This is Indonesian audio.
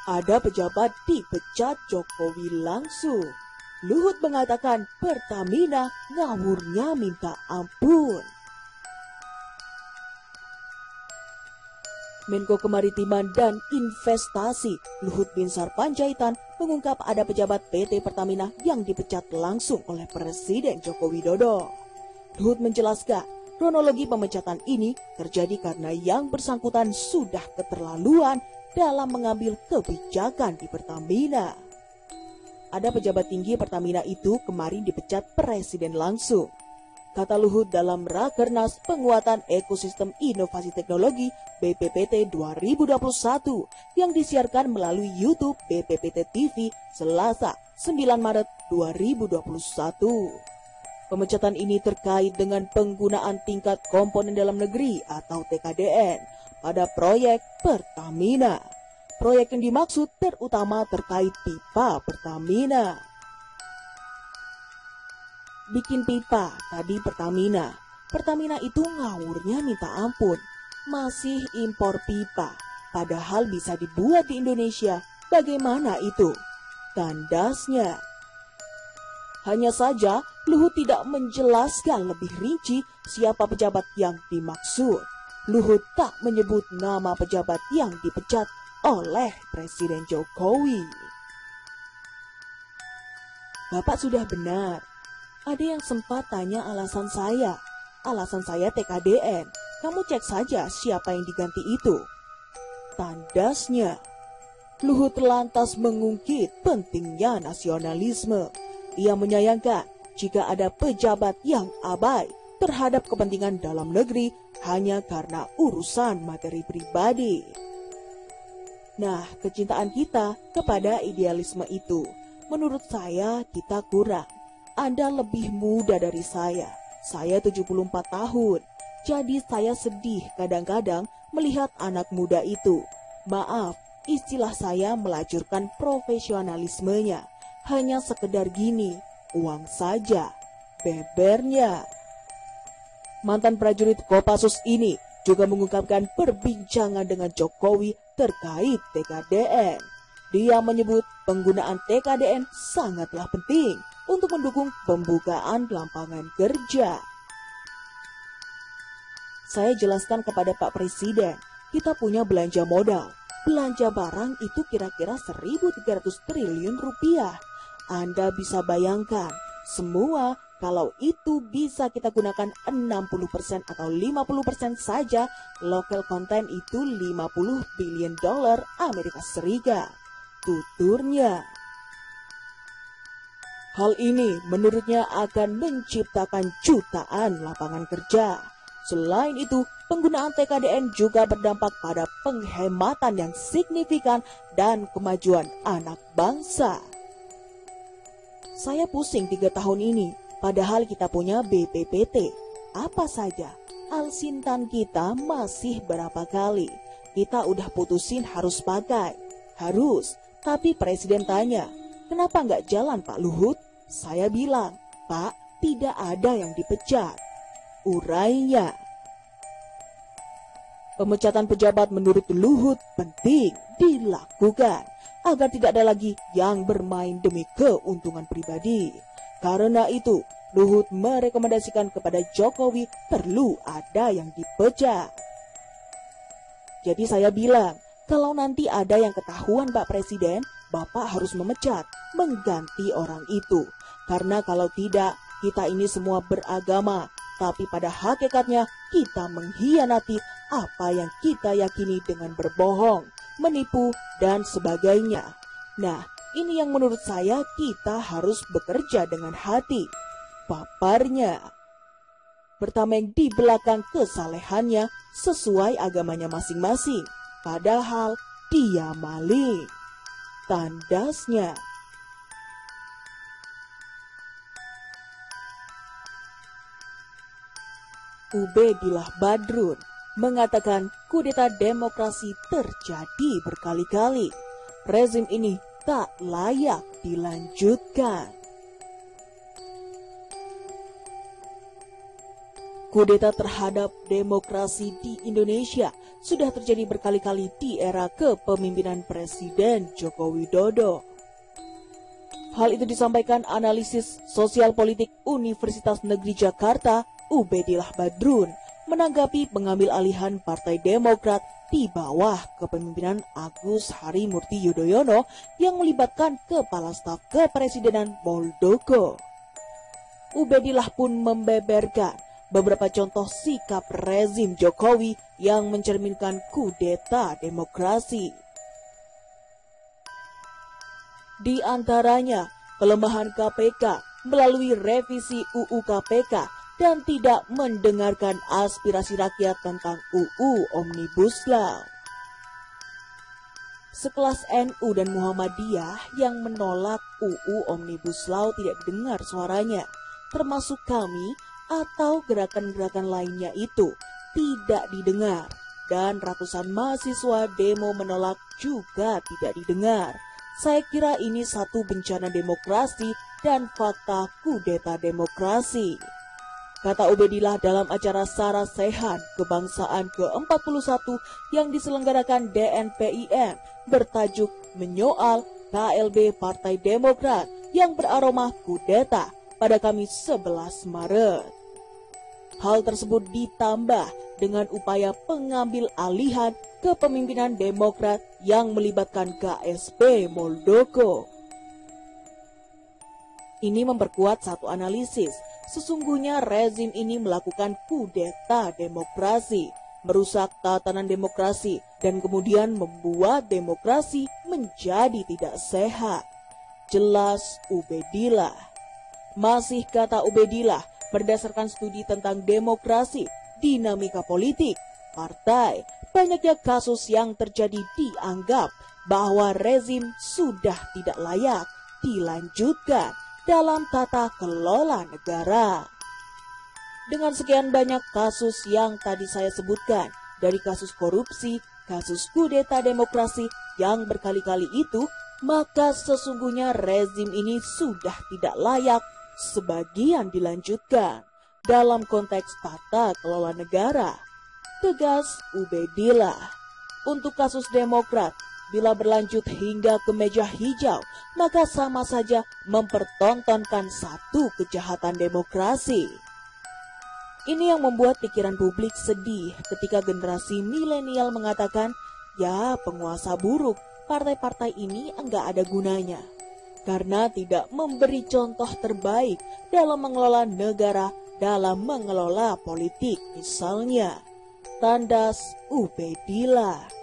Ada pejabat dipecat Jokowi langsung. Luhut mengatakan Pertamina ngawurnya minta ampun. Menko Kemaritiman dan Investasi Luhut Binsar Panjaitan mengungkap ada pejabat PT Pertamina yang dipecat langsung oleh Presiden Joko Widodo. Luhut menjelaskan, kronologi pemecatan ini terjadi karena yang bersangkutan sudah keterlaluan dalam mengambil kebijakan di Pertamina. Ada pejabat tinggi Pertamina itu kemarin dipecat Presiden langsung. Kata Luhut dalam Rakernas Penguatan Ekosistem Inovasi Teknologi BPPT 2021 yang disiarkan melalui YouTube BPPT TV Selasa 9 Maret 2021. Pemecatan ini terkait dengan penggunaan tingkat komponen dalam negeri atau TKDN pada proyek Pertamina. Proyek yang dimaksud terutama terkait pipa Pertamina. Bikin pipa tadi Pertamina. Pertamina itu ngawurnya minta ampun. Masih impor pipa. Padahal bisa dibuat di Indonesia. Bagaimana itu? Tandasnya. Hanya saja Luhut tidak menjelaskan lebih rinci siapa pejabat yang dimaksud. Luhut tak menyebut nama pejabat yang dipecat oleh Presiden Jokowi. Bapak sudah benar. Ada yang sempat tanya alasan saya. Alasan saya TKDN. Kamu cek saja siapa yang diganti itu. Tandasnya. Luhut lantas mengungkit pentingnya nasionalisme. Ia menyayangkan jika ada pejabat yang abai terhadap kepentingan dalam negeri hanya karena urusan materi pribadi. Nah, kecintaan kita kepada idealisme itu, menurut saya kita kurang. Anda lebih muda dari saya. Saya 74 tahun. Jadi saya sedih kadang-kadang melihat anak muda itu. Maaf, istilah saya melacurkan profesionalismenya. Hanya sekedar gini, uang saja. Bebernya. Mantan prajurit Kopassus ini juga mengungkapkan perbincangan dengan Jokowi terkait TKDN. Dia menyebut penggunaan TKDN sangatlah penting untuk mendukung pembukaan lapangan kerja. Saya jelaskan kepada Pak Presiden, kita punya belanja modal. Belanja barang itu kira-kira 1.300 triliun rupiah. Anda bisa bayangkan, semua kalau itu bisa kita gunakan 60% atau 50% saja, local content itu 50 billion dolar Amerika Serikat. Tuturnya. Hal ini menurutnya akan menciptakan jutaan lapangan kerja. Selain itu, penggunaan TKDN juga berdampak pada penghematan yang signifikan dan kemajuan anak bangsa. Saya pusing 3 tahun ini, padahal kita punya BPPT. Apa saja, Alsintan kita masih berapa kali. Kita udah putusin harus pakai. Harus, tapi Presiden tanya, kenapa nggak jalan Pak Luhut? Saya bilang, Pak, tidak ada yang dipecat. Urainya. Pemecatan pejabat menurut Luhut penting dilakukan agar tidak ada lagi yang bermain demi keuntungan pribadi. Karena itu, Luhut merekomendasikan kepada Jokowi perlu ada yang dipecat. Jadi saya bilang, kalau nanti ada yang ketahuan Pak Presiden, Bapak harus memecat, mengganti orang itu. Karena kalau tidak, kita ini semua beragama, tapi pada hakikatnya kita mengkhianati apa yang kita yakini dengan berbohong, menipu, dan sebagainya. Nah, ini yang menurut saya kita harus bekerja dengan hati. Paparnya. Bertameng di belakang kesalehannya sesuai agamanya masing-masing. Padahal dia maling. Tandasnya. Ubedillah Badrun mengatakan kudeta demokrasi terjadi berkali-kali. Rezim ini tak layak dilanjutkan. Kudeta terhadap demokrasi di Indonesia sudah terjadi berkali-kali di era kepemimpinan Presiden Joko Widodo. Hal itu disampaikan analisis sosial politik Universitas Negeri Jakarta, Ubedillah Badrun, menanggapi pengambil alihan Partai Demokrat di bawah kepemimpinan Agus Harimurti Yudhoyono yang melibatkan Kepala Staf Kepresidenan Muldoko. Ubedillah pun membeberkan beberapa contoh sikap rezim Jokowi yang mencerminkan kudeta demokrasi. Di antaranya, pelemahan KPK melalui revisi UU KPK dan tidak mendengarkan aspirasi rakyat tentang UU Omnibus Law. Sekelas NU dan Muhammadiyah yang menolak UU Omnibus Law tidak dengar suaranya, termasuk kami atau gerakan-gerakan lainnya itu tidak didengar, dan ratusan mahasiswa demo menolak juga tidak didengar. Saya kira ini satu bencana demokrasi dan fakta kudeta demokrasi, kata Ubedillah dalam acara Sarasehan Kebangsaan ke-41 yang diselenggarakan DNPIM bertajuk Menyoal KLB Partai Demokrat yang beraroma kudeta pada Kamis 11 Maret. Hal tersebut ditambah dengan upaya pengambil alihan kepemimpinan Demokrat yang melibatkan KSP Muldoko. Ini memperkuat satu analisis. Sesungguhnya rezim ini melakukan kudeta demokrasi, merusak tatanan demokrasi, dan kemudian membuat demokrasi menjadi tidak sehat. Jelas Ubedillah. Masih kata Ubedillah, berdasarkan studi tentang demokrasi, dinamika politik, partai, banyaknya kasus yang terjadi dianggap bahwa rezim sudah tidak layak dilanjutkan dalam tata kelola negara. Dengan sekian banyak kasus yang tadi saya sebutkan, dari kasus korupsi, kasus kudeta demokrasi yang berkali-kali itu, maka sesungguhnya rezim ini sudah tidak layak sebagian dilanjutkan dalam konteks tata kelola negara, tegas Ubedillah. Untuk kasus Demokrat, bila berlanjut hingga ke meja hijau, maka sama saja mempertontonkan satu kejahatan demokrasi. Ini yang membuat pikiran publik sedih ketika generasi milenial mengatakan, ya penguasa buruk, partai-partai ini enggak ada gunanya, karena tidak memberi contoh terbaik dalam mengelola negara, dalam mengelola politik misalnya. Tandas Ubedillah.